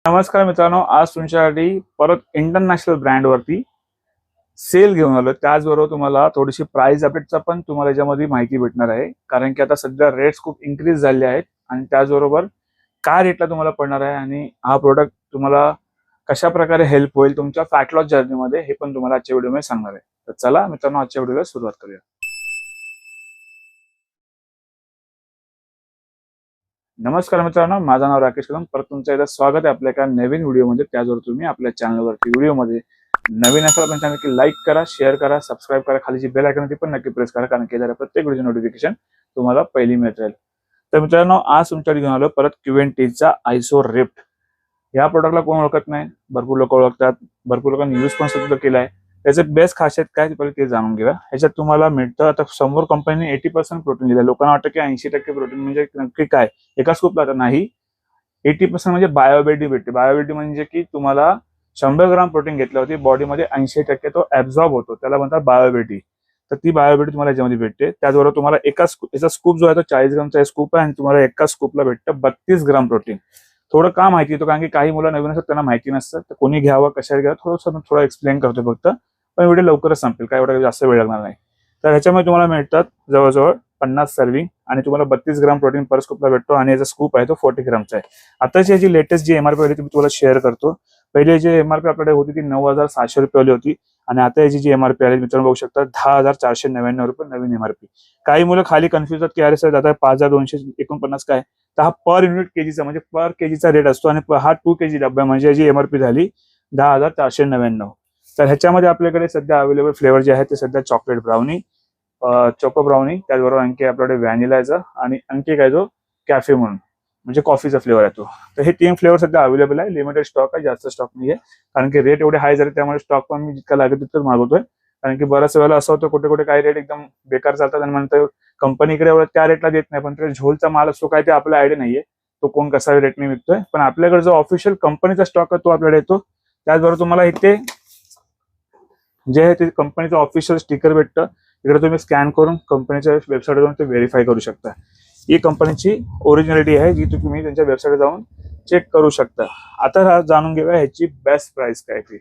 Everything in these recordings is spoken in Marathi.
नमस्कार मित्रांनो, आज तुमच्यासाठी परत इंटरनॅशनल ब्रँडवरती सेल घेऊन आलो. त्याचबरोबर तुम्हाला थोडीशी प्राइस अपडेटचा पण तुम्हाला याच्यामध्ये माहिती भेटणार आहे. कारण की आता सध्या रेट्स खूप इन्क्रीज झाले आहेत आणि त्याचबरोबर काय रेटला तुम्हाला पडणार आहे आणि हा प्रोडक्ट तुम्हाला कशा प्रकारे हेल्प होईल तुमच्या फॅट लॉस जर्नीमध्ये, हे पण तुम्हाला आजच्या व्हिडिओमध्ये सांगणार आहे. तर चला मित्रांनो, आजच्या व्हिडिओला सुरुवात करूया. नमस्कार मित्रांनो, माझं नाव राकेश कदम. परत तुमचं एकदा स्वागत आहे आपल्या एका नवीन व्हिडिओमध्ये. त्याचबरोबर तुम्ही आपल्या चॅनलवरती व्हिडिओमध्ये नवीन असाल तर चॅनल लाईक करा, शेअर करा, सबस्क्राईब करा. खाली जी बेल आयकॉन ती पण नक्की प्रेस करा, कारण की जरा प्रत्येक व्हिडिओची नोटिफिकेशन तुम्हाला पहिली मिळत राहील. तर मित्रांनो, आज तुमच्याकडे घेऊन आलो परत Q&Tचा आयसो रिफ्ट. या प्रोडक्टला कोण ओळखत नाही, भरपूर लोक ओळखतात, भरपूर लोकांनी यूज पण सुद्धा केला आहे. त्याचे बेस्ट खासियत काय ते पहिले ते जाणून घेऊया. ह्याच्यात तुम्हाला मिळतं, आता समोर कंपनीने 80% प्रोटीन दिलं. लोकांना वाटतं की 80% प्रोटीन म्हणजे नक्की काय, एका स्कूपला तर नाही. 80% म्हणजे बायोबेटी भेटते. बायोबेटी म्हणजे की तुम्हाला 100 ग्राम प्रोटीन घेतल्यावरती बॉडीमध्ये 80% तो ऍब्झॉर्ब होतो, त्याला म्हणतात बायोबेटी. तर ती बायोबेटी तुम्हाला याच्यामध्ये भेटते. त्याचबरोबर तुम्हाला याचा स्कूप जो आहे तो 40 ग्रामचा स्कूप आहे आणि तुम्हाला एका स्कूपला भेटतं 32 ग्राम प्रोटीन. थोडं का माहिती येतो, कारण की काही मुलं नवीन असतात, त्यांना माहिती नसतं. तर कोणी घ्यावं, कशाला घ्यावं, थोडं एक्सप्लेन करतो फक्त. पण व्हिडिओ लवकरच संपेल, काय एवढा जास्त वेळ लागणार नाही. तर ह्याच्यामध्ये तुम्हाला मिळतात जवळजवळ 50 सर्विंग आणि तुम्हाला 32 ग्राम प्रोटीन पर स्कूपला भेटतो आणि याचा स्कूप आहे तो 40 ग्रामचा आहे. आताची याची लेटेस्ट जी एमआरपी होती ती तुम्हाला शेअर करतो. पहिले जी एमआरपी आपल्याकडे होती ती 9,700 रुपये होती आणि आता याची जी एमआरपी आली मित्रांनो बघू शकता 10,499 रुपये नवीन एमआरपी. काही मुलं खाली कन्फ्युज होतात की अरे सर दादा 5,249 काय, तर हा पर युनिट केजीचा म्हणजे पर केजीचा रेट असतो आणि हा 2 केजी डब्बा म्हणजे याची एमआरपी झाली 10,499. तर ह्याच्यामध्ये आपल्याकडे सध्या अवेलेबल फ्लेवर जे आहे ते सध्या चॉकलेट ब्राउनी, चोको ब्राउनी, त्याचबरोबर आणखी आपल्याकडे व्हॅनिलाचा आणि आणखी काय जो कॅफे म्हणून म्हणजे कॉफीचा फ्लेवर आहे तो. तर हे 3 फ्लेवर सध्या अवेलेबल आहे. लिमिटेड स्टॉक आहे, जास्त स्टॉक नाहीये, कारण की रेट एवढे हाय झाले त्यामुळे स्टॉक पण मी जितका लागेल तितकं मागवतोय. कारण की बऱ्याच वेळेला असं होतं कुठे कुठे काही रेट एकदम बेकार चालतात आणि म्हणतं कंपनीकडे एवढं त्या रेटला देत नाही, पण ते झोलचा माल असतो काय ते आपल्या आयडिया नाहीये, तो कोण कसा रेटने विकतोय. पण आपल्याकडे जो ऑफिशियल कंपनीचा स्टॉक आहे तो आपल्याकडे येतो. त्याचबरोबर तुम्हाला इथे जे आहे ते कंपनीचं ऑफिशियल स्टिकर भेटतं. इकडे तुम्ही स्कॅन करून कंपनीच्या वेबसाईटवर जाऊन ते व्हेरीफाय करू शकता. ही कंपनीची ओरिजिनलिटी आहे जी तुम्ही त्यांच्या वेबसाईटवर जाऊन चेक करू शकता. आता जाणून घेऊया ह्याची बेस्ट प्राइस काय ती.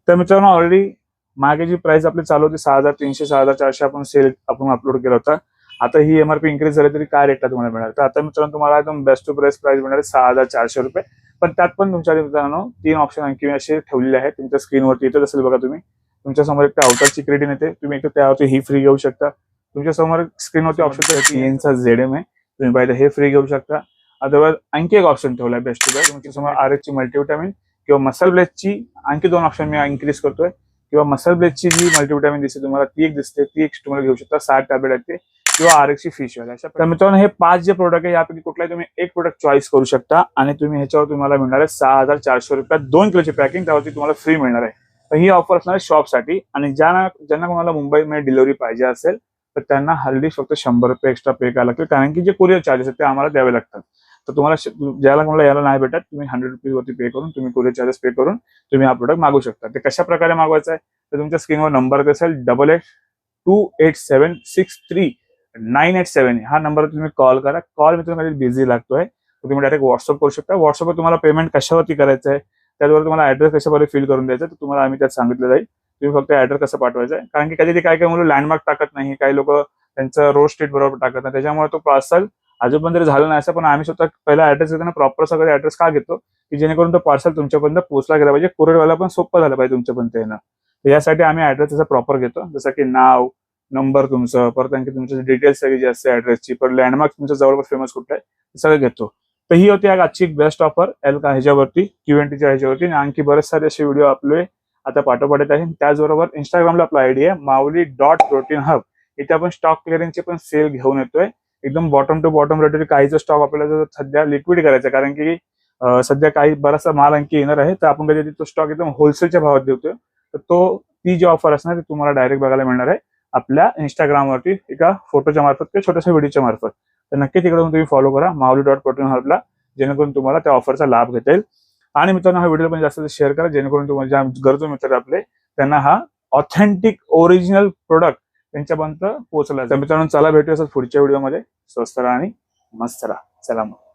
तर मित्रांनो, ऑलरेडी मागे जी प्राइस आपली चालू होती 6,300 6,400 आपण सेल आपण अपलोड केला होता. आता ही एमआरपी इन्क्रीज झाली तरी काय रेटला तुम्हाला मिळणार. तर आता मित्रांनो तुम्हाला एकदम बेस्ट टू बेस्ट प्राइस मिळणार आहे 6,400 रुपये. पण त्यात पण तुमच्या मित्रांनो 3 ऑप्शन आणखी असे ठेवलेले आहेत. तुमच्या स्क्रीनवरती येतच असेल बघा तुम्ही. तुमच्या समोर एक आउटरची क्रेडिट येते, तुम्ही एक त्यावरती ही फ्री घेऊ शकता. तुमच्या समोर स्क्रीनवरती ऑप्शन TNचा ZM आहे, तुम्ही पाहिजे हे फ्री घेऊ शकता. अदरवाइज आणखी एक ऑप्शन ठेवलाय बेस्ट टू बेस्ट. तुमच्या समोर RX ची मल्टीविटामिन किंवा मसल ब्लेचची आणखी 2 ऑप्शन मी इन्क्रीज करतोय. किंवा मसल ब्लेचची जी मल्टीविटामिन दिसते तुम्हाला ती एक दिसते, ती एक तुम्हाला घेऊ शकता. 60 टॅबलेट आहेत ते, किंवा RX ची फिश ऑइल. अशा मित्रांनो हे 5 जे प्रोडक्ट आहे यापैकी कुठलाही तुम्ही एक प्रोडक्ट चॉईस करू शकता आणि तुम्ही ह्याच्यावर तुम्हाला मिळणार आहे 6,400 रुपयात 2 किलोची पॅकिंग, त्यावरती तुम्हाला फ्री मिळणार आहे. तर ही ऑफर असणार आहे शॉपसाठी आणि ज्यांना कोणाला मुंबईमध्ये डिलिव्हरी पाहिजे असेल तर त्यांना हल्ली फक्त 100 रुपये एक्स्ट्रा पे करायला लागतील, कारण की जे कुरिअर चार्जेस आहेत ते आम्हाला द्यावे लागतात. तर तुम्हाला ज्याला कोणाला यायला नाही भेटत, तुम्ही 100 रुपीज वरती पे करून तुम्ही कुरिअर चार्जेस पे करून तुम्ही हा प्रोडक्ट मागू शकता. ते कशा प्रकारे मागवायचं आहे तर तुमच्या स्क्रीनवर नंबर असेल 8828763987. हा नंबर तुम्ही कॉल करा. कॉल मित्रांनो बिझी लागतोय, तर तुम्ही डायरेक्ट व्हॉट्सअप करू शकता. व्हॉट्सअपवर तुम्हाला पेमेंट कशावरती करायचं आहे, त्याचबरोबर तुम्हाला ऍड्रेस कशामध्ये फिल करून द्यायचा तर तुम्हाला आम्ही त्यात सांगितलं जाईल. तुम्ही फक्त ऍड्रेस कसं पाठवायचा आहे, कारण की कधी काय काय मुलं लँडमार्क टाकत नाही, काही लोक त्यांचं रोड स्ट्रीट बरोबर टाकत नाही, त्याच्यामुळे तो पार्सल अजून जरी झालं नाही असं. पण आम्ही स्वतः पहिला ऍड्रेस घेताना प्रॉपर सगळं ऍड्रेस का घेतो की जेणेकरून तो पार्सल तुमच्यापर्यंत पोहोचला गेला पाहिजे, कुरिअरवाला पण सोपं झालं पाहिजे तुमच्यापर्यंत येणं. तर यासाठी आम्ही ऍड्रेस त्याचा प्रॉपर घेतो, जसं की नाव, नंबर तुमचं, परत आणखी तुमचे डिटेल्स सगळी जी असते ऍड्रेसची, परत लँडमार्क तुमच्या जवळपास फेमस कुठलं आहे ते सगळं घेतो. तर ही होती आजची एक बेस्ट ऑफर ह्याच्यावरती Q&Tच्या ह्याच्यावरती. आणि आणखी बरेच सारे असे व्हिडिओ आपले आता पाठोपाठ येत आहे. त्याचबरोबर इंस्टाग्रामला आपला आयडी आहे Mavli.proteinhub. इथे आपण स्टॉक क्लिअरिंगचे पण सेल घेऊन येतोय. एकदम बॉटम टू बॉटम रेट काहीचा स्टॉक आपल्याला सध्या लिक्विड करायचा, कारण की सध्या काही बराचसा माल आणखी येणार आहे. तर आपण कधी तो स्टॉक एकदम होलसेलच्या भावात देतोय. तर ती जी ऑफर असणार ती तुम्हाला डायरेक्ट बघायला मिळणार आहे आपल्या इंस्टाग्रामवरती एका फोटोच्या मार्फत किंवा छोट्याशा व्हिडिओच्या मार्फत. तर नक्की तिकडे तुम्ही फॉलो करा Mavli.proteinhubला, जेणेकरून तुम्हाला त्या ऑफरचा लाभ घेता येईल. आणि मित्रांनो हा व्हिडिओ पण जास्त शेअर करा, जेणेकरून तुम्हाला ज्या गरजू मित्र आपले त्यांना हा ऑथेंटिक ओरिजिनल प्रोडक्ट त्यांच्यापर्यंत पोहोचला. तर मित्रांनो चला भेटूया पुढच्या व्हिडिओमध्ये. स्वस्त राहा आणि मस्त राहा. चला मग.